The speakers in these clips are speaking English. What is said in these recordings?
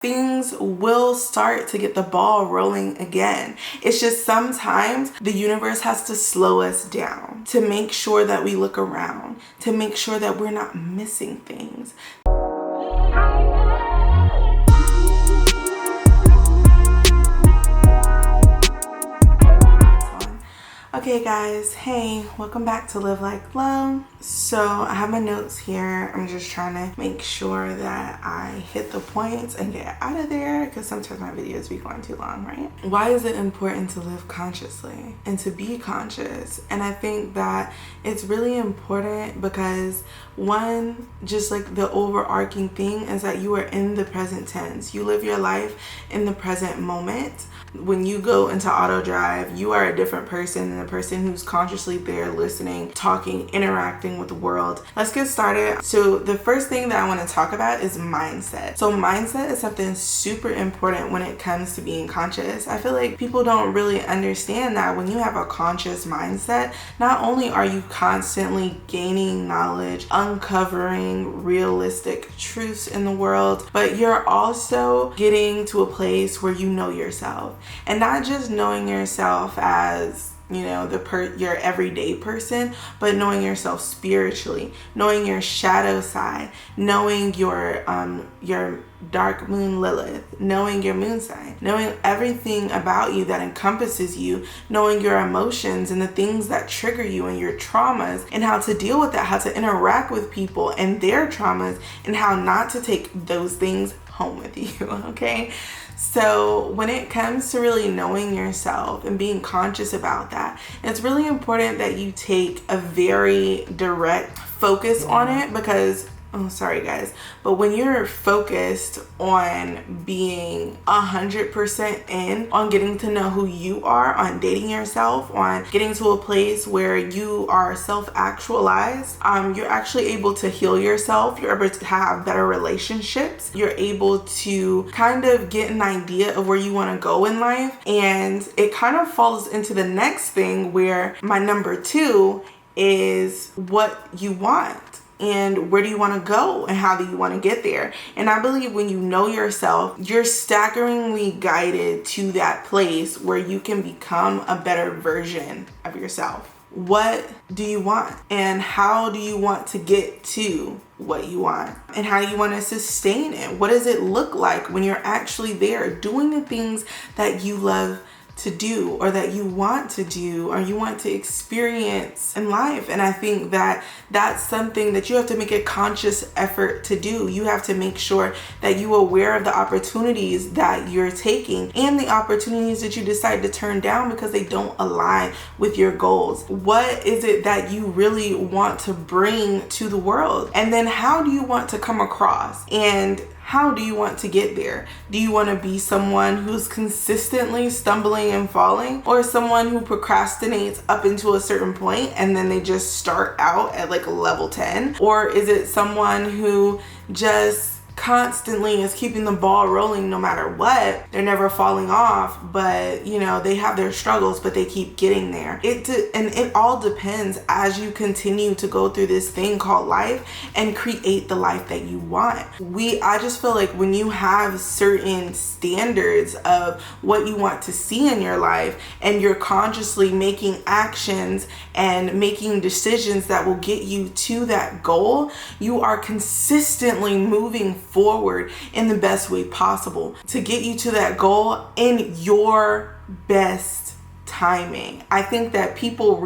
things will start to get the ball rolling again. It's just sometimes the universe has to slow us down to make sure that we look around, to make sure that we're not missing things. Okay guys, hey, welcome back to Live Like Low. So I have my notes here. I'm just trying to make sure that I hit the points and get out of there because sometimes my videos be going too long, right? Why is it important to live consciously and to be conscious? And I think that it's really important because one, just like the overarching thing is that you are in the present tense. You live your life in the present moment. When you go into auto drive, you are a different person than the person who's consciously there listening, talking, interacting with the world. Let's get started. So the first thing that I want to talk about is mindset. So mindset is something super important when it comes to being conscious. I feel like people don't really understand that when you have a conscious mindset, not only are you constantly gaining knowledge, uncovering realistic truths in the world, but you're also getting to a place where you know yourself. And not just knowing yourself as, you know, your everyday person, but knowing yourself spiritually, knowing your shadow side, knowing your dark moon Lilith, knowing your moon sign, knowing everything about you that encompasses you, knowing your emotions and the things that trigger you and your traumas and how to deal with that, how to interact with people and their traumas and how not to take those things home with you, okay? So when it comes to really knowing yourself and being conscious about that, it's really important that you take a very direct focus on it because, oh, sorry guys, but when you're focused on being 100% in on getting to know who you are, on dating yourself, on getting to a place where you are self-actualized, you're actually able to heal yourself. You're able to have better relationships. You're able to kind of get an idea of where you want to go in life. And it kind of falls into the next thing where my number 2 is what you want. And where do you want to go and how do you want to get there? And I believe when you know yourself, you're staggeringly guided to that place where you can become a better version of yourself. What do you want? And how do you want to get to what you want? And how do you want to sustain it? What does it look like when you're actually there doing the things that you love to do or that you want to do or you want to experience in life? And I think that that's something that you have to make a conscious effort to do. You have to make sure that you are aware of the opportunities that you're taking and the opportunities that you decide to turn down because they don't align with your goals. What is it that you really want to bring to the world? And then how do you want to come across? And how do you want to get there? Do you want to be someone who's consistently stumbling and falling, or someone who procrastinates up into a certain point and then they just start out at like a level 10? Or is it someone who just constantly is keeping the ball rolling no matter what? They're never falling off, but you know, they have their struggles, but they keep getting there. It all depends as you continue to go through this thing called life and create the life that you want. I just feel like when you have certain standards of what you want to see in your life and you're consciously making actions and making decisions that will get you to that goal, you are consistently moving forward in the best way possible to get you to that goal in your best timing. I think that people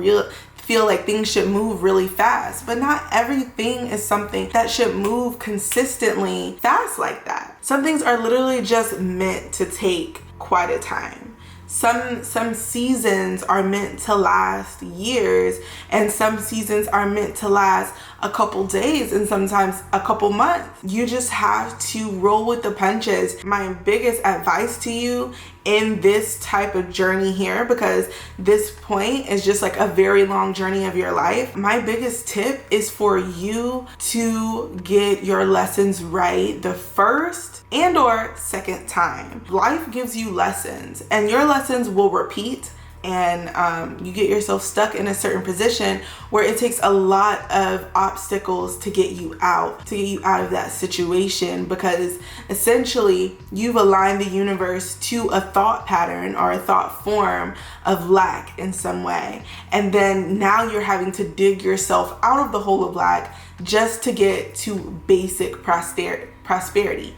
feel like things should move really fast, but not everything is something that should move consistently fast like that. Some things are literally just meant to take quite a time. Some seasons are meant to last years, and some seasons are meant to last a couple days and sometimes a couple months. You just have to roll with the punches. My biggest advice to you in this type of journey here, because this point is just like a very long journey of your life, my biggest tip is for you to get your lessons right the first and or second time. Life gives you lessons, and your lessons will repeat and you get yourself stuck in a certain position where it takes a lot of obstacles to get you out of that situation, because essentially you've aligned the universe to a thought pattern or a thought form of lack in some way, and then now you're having to dig yourself out of the hole of lack just to get to basic prosperity.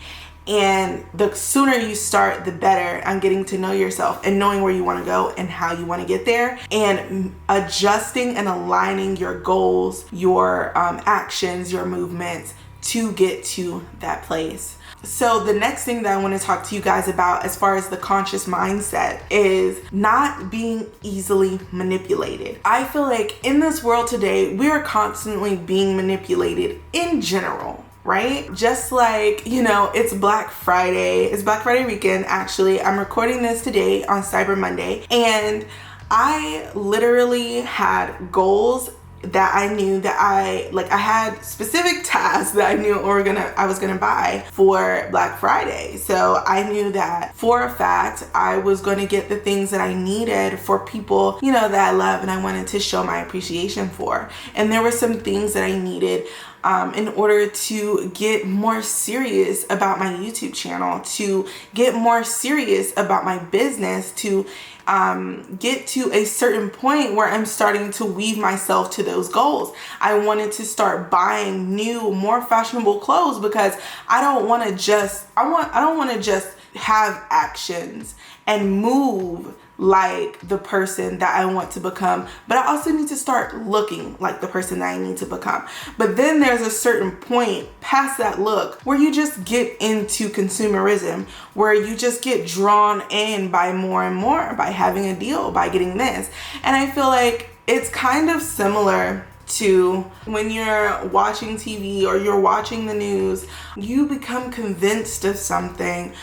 And the sooner you start, the better on getting to know yourself and knowing where you want to go and how you want to get there, and adjusting and aligning your goals, your actions, your movements to get to that place. So the next thing that I want to talk to you guys about as far as the conscious mindset is not being easily manipulated. I feel like in this world today, we are constantly being manipulated in general. Right? Just like, it's Black Friday. It's Black Friday weekend, actually. I'm recording this today on Cyber Monday. And I literally had goals that I knew that I had specific tasks that I knew I was gonna buy for Black Friday. So I knew that for a fact I was going to get the things that I needed for people, that I love and I wanted to show my appreciation for. And there were some things that I needed in order to get more serious about my YouTube channel, to get more serious about my business, to get to a certain point where I'm starting to weave myself to those goals. I wanted to start buying new, more fashionable clothes because I don't want to just have actions and move like the person that I want to become, but I also need to start looking like the person that I need to become. But then there's a certain point past that look where you just get into consumerism, where you just get drawn in by more and more, by having a deal, by getting this. And I feel like it's kind of similar to when you're watching TV or you're watching the news. You become convinced of something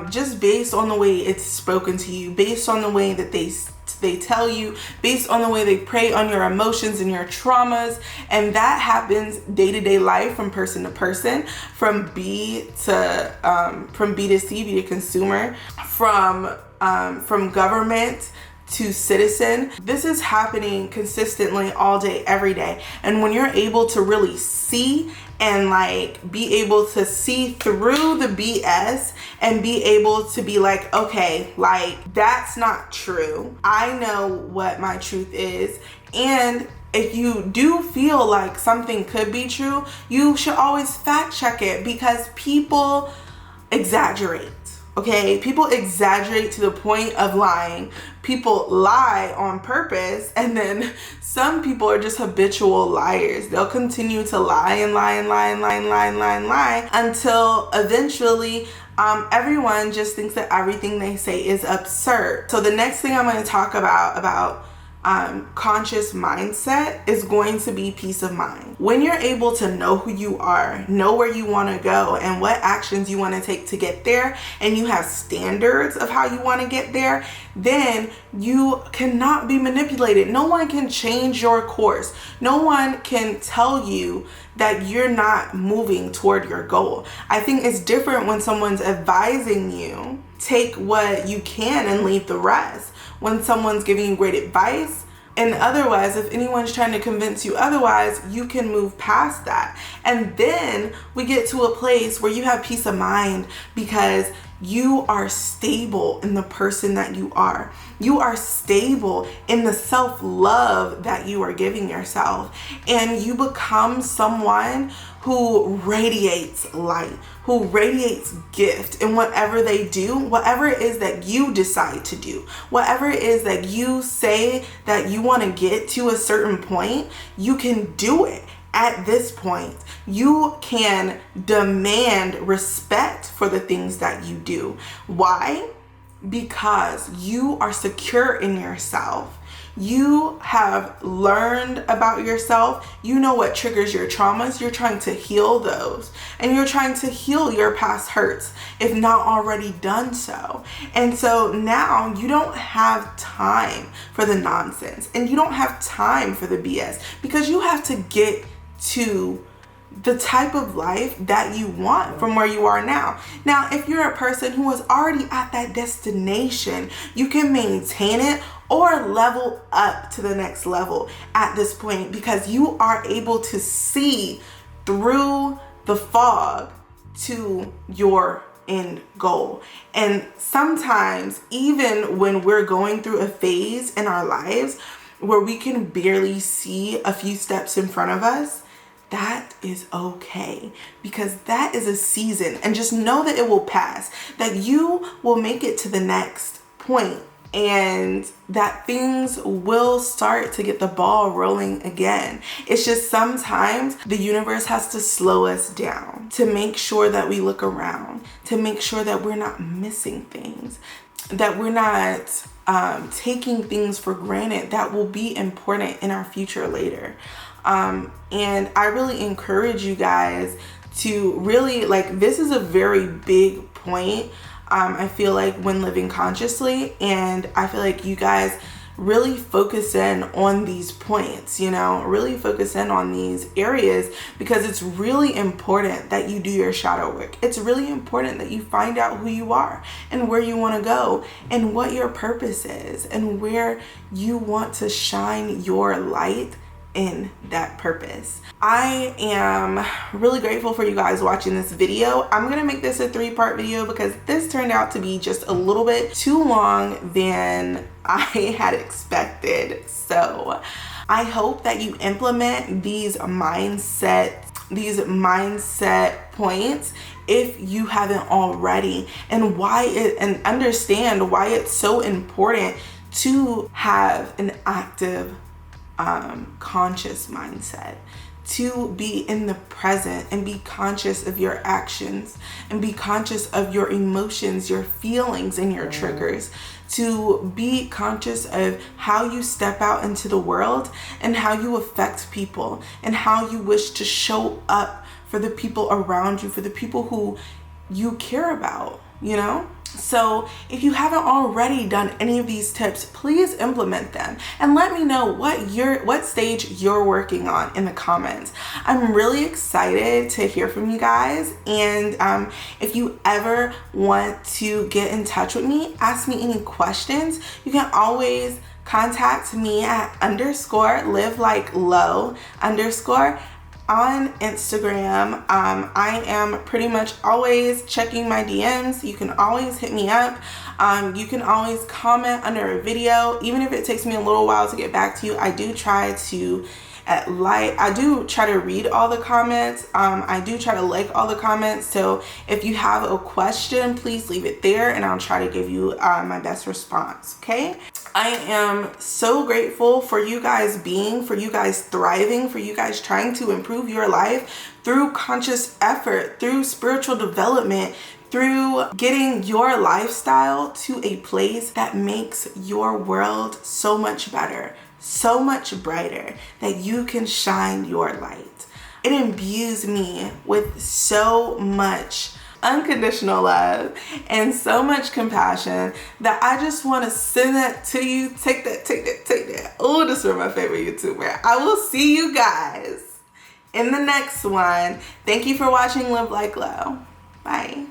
just based on the way it's spoken to you, based on the way that they tell you, based on the way they prey on your emotions and your traumas. And that happens day-to-day life, from person to person, from B to C, be to consumer, from government to citizen. This is happening consistently all day, every day. And when you're able to really see and be able to see through the BS and be able to be like, okay, that's not true. I know what my truth is. And if you do feel like something could be true, you should always fact check it, because people exaggerate. Okay, people exaggerate to the point of lying. People lie on purpose, and then some people are just habitual liars. They'll continue to lie and lie and lie and lie and lie and lie and lie until eventually everyone just thinks that everything they say is absurd. So the next thing I'm going to talk about conscious mindset is going to be peace of mind. When you're able to know who you are, know where you want to go and what actions you want to take to get there, and you have standards of how you want to get there, then you cannot be manipulated. No one can change your course. No one can tell you that you're not moving toward your goal. I think it's different when someone's advising you, take what you can and leave the rest. When someone's giving you great advice, and otherwise, if anyone's trying to convince you otherwise, you can move past that. And then we get to a place where you have peace of mind because you are stable in the person that you are. You are stable in the self-love that you are giving yourself. And you become someone who radiates light, who radiates gift in whatever they do, whatever it is that you decide to do, whatever it is that you say that you want to get to a certain point, you can do it. At this point, you can demand respect for the things that you do. Why? Because you are secure in yourself. You have learned about yourself. You know what triggers your traumas. You're trying to heal those. And you're trying to heal your past hurts, if not already done so. And so now you don't have time for the nonsense. And you don't have time for the BS, because you have to get to the type of life that you want from where you are now. Now, if you're a person who is already at that destination, you can maintain it or level up to the next level at this point, because you are able to see through the fog to your end goal. And sometimes, even when we're going through a phase in our lives where we can barely see a few steps in front of us, that is okay, because that is a season. And just know that it will pass, that you will make it to the next point, and that things will start to get the ball rolling again. It's just sometimes the universe has to slow us down to make sure that we look around, to make sure that we're not missing things, that we're not taking things for granted that will be important in our future later. And I really encourage you guys to really, like, this is a very big point. I feel like when living consciously, and I feel like you guys really focus in on these points, you know, really focus in on these areas, because it's really important that you do your shadow work. It's really important that you find out who you are and where you want to go and what your purpose is and where you want to shine your light in that purpose. I am really grateful for you guys watching this video. I'm gonna make this a 3-part video because this turned out to be just a little bit too long than I had expected. So I hope that you implement these mindset points if you haven't already, and understand why it's so important to have an active conscious mindset, to be in the present and be conscious of your actions and be conscious of your emotions, your feelings, and your triggers, to be conscious of how you step out into the world and how you affect people and how you wish to show up for the people around you, for the people who you care about, you know? So if you haven't already done any of these tips, please implement them and let me know what stage you're working on in the comments. I'm really excited to hear from you guys. And if you ever want to get in touch with me, ask me any questions, you can always contact me at _LiveLikeLo_ on Instagram. I am pretty much always checking my DMs. You can always hit me up. You can always comment under a video, even if it takes me a little while to get back to you. I do try to read all the comments. I do try to like all the comments. So if you have a question, please leave it there and I'll try to give you my best response. Okay. I am so grateful for you guys for you guys thriving, for you guys trying to improve your life through conscious effort, through spiritual development, through getting your lifestyle to a place that makes your world so much better, so much brighter, that you can shine your light. It imbues me with so much unconditional love and so much compassion that I just want to send that to you. Take that. Oh, this is my favorite YouTuber. I will see you guys in the next one. Thank you for watching Live Like Low. Bye.